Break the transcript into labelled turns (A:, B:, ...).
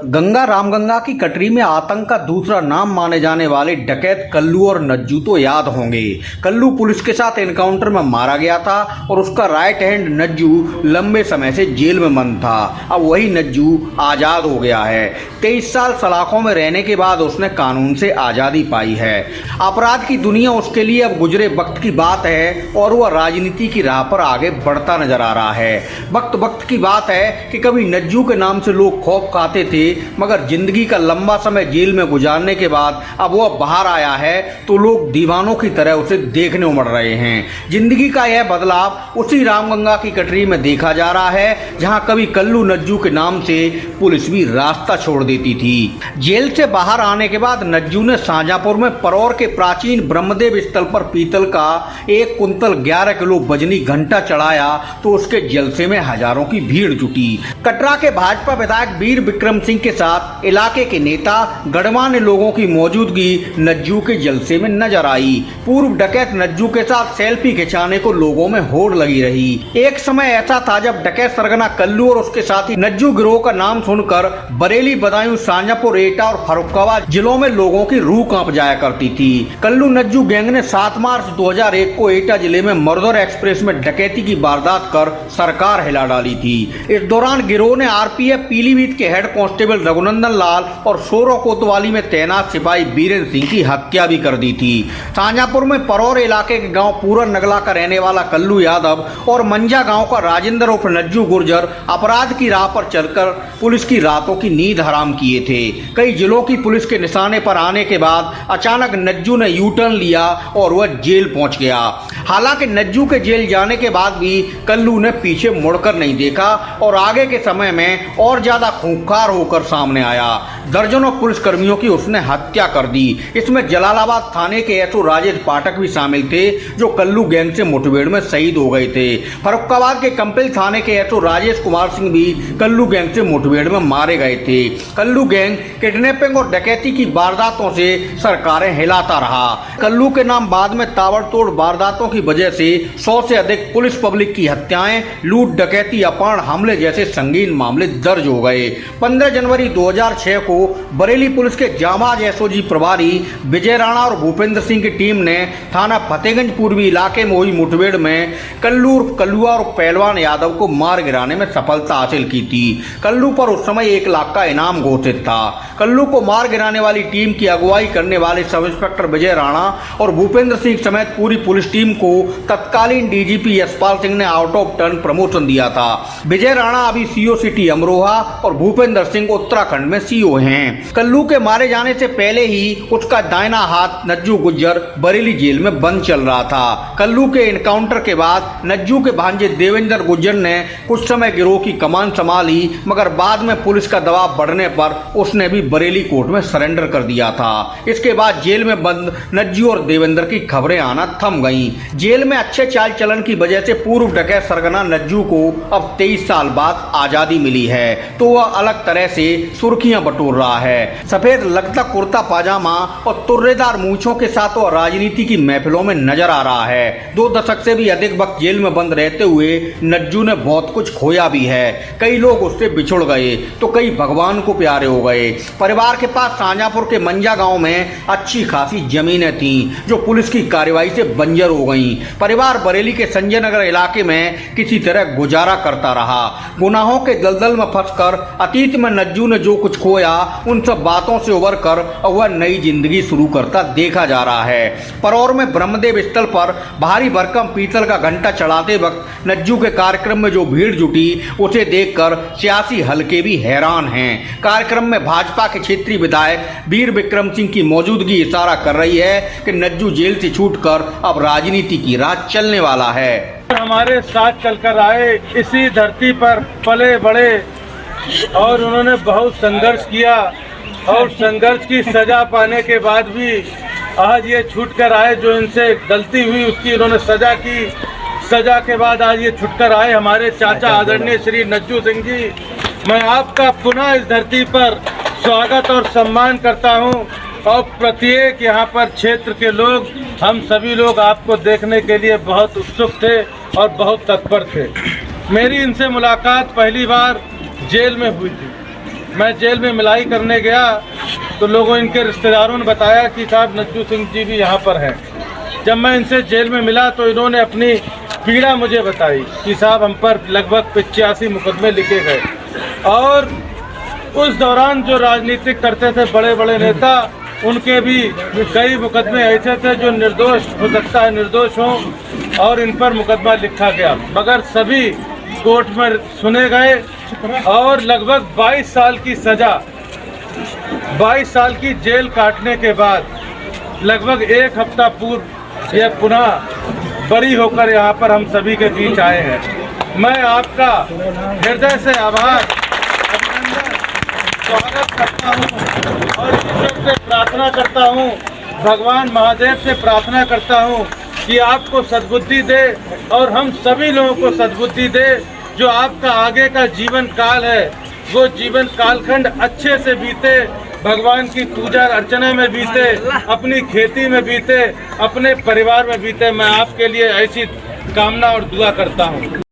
A: गंगा रामगंगा की कटरी में आतंक का दूसरा नाम माने जाने वाले डकैत कल्लू और नज्जू तो याद होंगे। कल्लू पुलिस के साथ एनकाउंटर में मारा गया था और उसका राइट हैंड नज्जू लंबे समय से जेल में बंद था। अब वही नज्जू आज़ाद हो गया है। 23 साल सलाखों में रहने के बाद उसने कानून से आज़ादी पाई है। अपराध की दुनिया उसके लिए अब गुजरे वक्त की बात है और वह राजनीति की राह पर आगे बढ़ता नजर आ रहा है। वक्त की बात है कि कभी नज्जू के नाम से लोग खौफ खाते थे, मगर जिंदगी का लंबा समय जेल में गुजारने के बाद अब वह बाहर आया है तो लोग दीवानों की तरह उसे देखने उमड़ रहे हैं। जिंदगी का यह बदलाव उसी रामगंगा की कटरी में देखा जा रहा है, जहां कभी कल्लू नज्जू के नाम से पुलिस भी रास्ता छोड़ देती थी। जेल से बाहर आने के बाद नज्जू ने शाहजहांपुर में परौर के प्राचीन ब्रह्मदेव स्थल पर पीतल का 1 कुंतल 11 किलो वजनी घंटा चढ़ाया तो उसके जलसे में हजारों की भीड़ जुटी। कटरा के भाजपा विधायक वीर विक्रम सिंह के साथ इलाके के नेता गणमान्य लोगों की मौजूदगी नज्जू के जलसे में नजर आई। पूर्व डकैत नज्जू के साथ सेल्फी खिंचाने को लोगों में होड़ लगी रही। एक समय ऐसा था जब डकैत सरगना कल्लू और उसके साथी नज्जू गिरोह का नाम सुनकर बरेली, बदायूं, शाहजहांपुर, एटा और फर्रुखाबाद जिलों में लोगों की रूह कांप जाया करती थी। कल्लू नज्जू गैंग ने 7 मार्च 2001 को एटा जिले में मर्दर एक्सप्रेस में डकैती की वारदात कर सरकार हिला डाली थी। इस दौरान गिरोह ने आरपीएफ पीलीभीत के हेड कांस्टेबल रघुनंदन लाल और सोरो कोतवाली में तैनात सिपाही बीरेंद्र सिंह की हत्या भी कर दी थी। शाहजहांपुर में परौर इलाके के गांव पूरन नगला का रहने वाला कल्लू यादव और मंजा गांव का राजेंद्र उर्फ नज्जू गुर्जर अपराध की राह पर चलकर पुलिस की रातों की नींद हराम किए थे। कई जिलों की पुलिस के निशाने पर आने के बाद अचानक नज्जू ने यू टर्न लिया और वह जेल पहुंच गया। हालांकि नज्जू के जेल जाने के बाद भी कल्लू ने पीछे मुड़कर नहीं देखा और आगे के समय में और ज्यादा खूंखार होकर सामने आया। दर्जनों पुलिसकर्मियों की उसने हत्या कर दी। इसमें जलालाबाद थाने के एसओ राजेश पाठक भी शामिल थे, जो कल्लू गैंग से मुठभेड़ में शहीद हो गए थे। फर्रुखाबाद के कंपिल थाने के एसओ राजेश कुमार सिंह भी कल्लू गैंग से मुठभेड़ में मारे गए थे। कल्लू गैंग किडनैपिंग और डकैती की वारदातों से सरकारें हिलाता रहा। कल्लू के नाम बाद में ताबड़तोड़ वारदातों की वजह से 100 से अधिक पुलिस पब्लिक की हत्याएं, लूट, डकैती, अपहरण, हमले जैसे संगीन मामले दर्ज हो गए। 15 जनवरी 2006 को बरेली पुलिस के जांबाज एसओजी प्रभारी विजय राणा और भूपेंद्र सिंह की टीम ने थाना फतेहगंज पूर्वी इलाके में हुई मुठभेड़ में कल्लू, कल्लुआ और पहलवान यादव को मार गिराने में सफलता हासिल की थी। कल्लू पर उस समय 1 लाख का इनाम घोषित था। कल्लू को मार गिराने वाली टीम की अगुवाई करने वाले सब इंस्पेक्टर विजय राणा और भूपेंद्र सिंह समेत पूरी पुलिस टीम को तत्कालीन डीजीपी यशपाल सिंह ने आउट ऑफ टर्न प्रमोशन दिया था। विजय राणा अभी सीओ सिटी अमरोहा और भूपेंद्र सिंह उत्तराखंड में सीओ हैं। कल्लू के मारे जाने से पहले ही उसका दाहिना हाथ नज्जू गुज्जर बरेली जेल में बंद चल रहा था। कल्लू के एनकाउंटर के बाद नज्जू के भांजे देवेंद्र गुज्जर ने कुछ समय गिरोह की कमान संभाली, मगर बाद में पुलिस का दबाव बढ़ने पर उसने भी बरेली कोर्ट में सरेंडर कर दिया था। इसके बाद जेल में बंद नज्जू और देवेंद्र की खबरें आना थम गईं। जेल में अच्छे चाल चलन की वजह से पूर्व डकैत सरगना नज्जू को अब 23 साल बाद आजादी मिली है, तो वह अलग तरह से सुर्खियां बटोर रहा है। सफेद लगता कुर्ता पाजामा और तुर्रेदार मूंछों के साथ वह राजनीति की महफिलों में नजर आ रहा है। 2 दशक से भी अधिक वक्त जेल में बंद रहते हुए नज्जू ने बहुत कुछ खोया भी है। कई लोग उससे बिछुड़ गए तो कई भगवान को प्यारे हो गए। परिवार के पास शाहजहांपुर के मंजा गांव में अच्छी खासी जमीनें थीं, जो पुलिस की कार्रवाई से बंजर हो गईं। परिवार बरेली के संजय नगर इलाके में किसी तरह गुजारा करता रहा। गुनाहों के दलदल में फंसकर अतीत में नज्जू ने जो कुछ खोया, उन सब बातों से उबर कर वह नई जिंदगी शुरू करता देखा जा रहा है। परौर में ब्रह्मदेव स्थल पर भारी भरकम पीतल का घंटा चढ़ाते वक्त नज्जू के कार्यक्रम में जो भीड़ जुटी, उसे देखकर सियासी हलके भी हैरान हैं। कार्यक्रम में भाजपा के क्षेत्रीय विधायक वीर विक्रम सिंह की मौजूदगी इशारा कर रही है कि नज्जू जेल से छूटकर अब राजनीति की राह चलने वाला है।
B: हमारे साथ चलकर आए, इसी धरती पर पले बड़े और उन्होंने बहुत संघर्ष किया और संघर्ष की सजा पाने के बाद भी आज ये छूट कर आए। जो इनसे गलती हुई उसकी इन्होंने सजा की। सजा के बाद आज ये छुटकर आए हमारे चाचा आदरणीय श्री नज्जू सिंह जी। मैं आपका पुनः इस धरती पर स्वागत और सम्मान करता हूं और प्रत्येक यहाँ पर क्षेत्र के लोग, हम सभी लोग आपको देखने के लिए बहुत उत्सुक थे और बहुत तत्पर थे। मेरी इनसे मुलाकात पहली बार जेल में हुई थी। मैं जेल में मिलाई करने गया तो लोगों इनके रिश्तेदारों ने बताया कि साहब नज्जू सिंह जी भी यहाँ पर हैं। जब मैं इनसे जेल में मिला तो इन्होंने अपनी पीड़ा मुझे बताई कि साहब हम पर लगभग 85 मुकदमे लिखे गए, और उस दौरान जो राजनीतिक करते थे बड़े बड़े नेता, उनके भी कई मुकदमे ऐसे थे जो निर्दोष हो सकता है निर्दोष हों, और इन पर मुकदमा लिखा गया, मगर सभी कोर्ट में सुने गए और लगभग 22 साल की सज़ा, 22 साल की जेल काटने के बाद लगभग एक हफ्ता पूर्व यह पुनः बरी होकर यहाँ पर हम सभी के बीच आए हैं। मैं आपका हृदय से आभार, अभिनंदन, स्वागत करता हूँ और ईश्वर से प्रार्थना करता हूँ, भगवान महादेव से प्रार्थना करता हूँ कि आपको सद्बुद्धि दे और हम सभी लोगों को सद्बुद्धि दे। जो आपका आगे का जीवन काल है वो जीवन कालखंड अच्छे से बीते, भगवान की पूजा अर्चना में बीते, अपनी खेती में बीते, अपने परिवार में बीते। मैं आपके लिए ऐसी कामना और दुआ करता हूँ।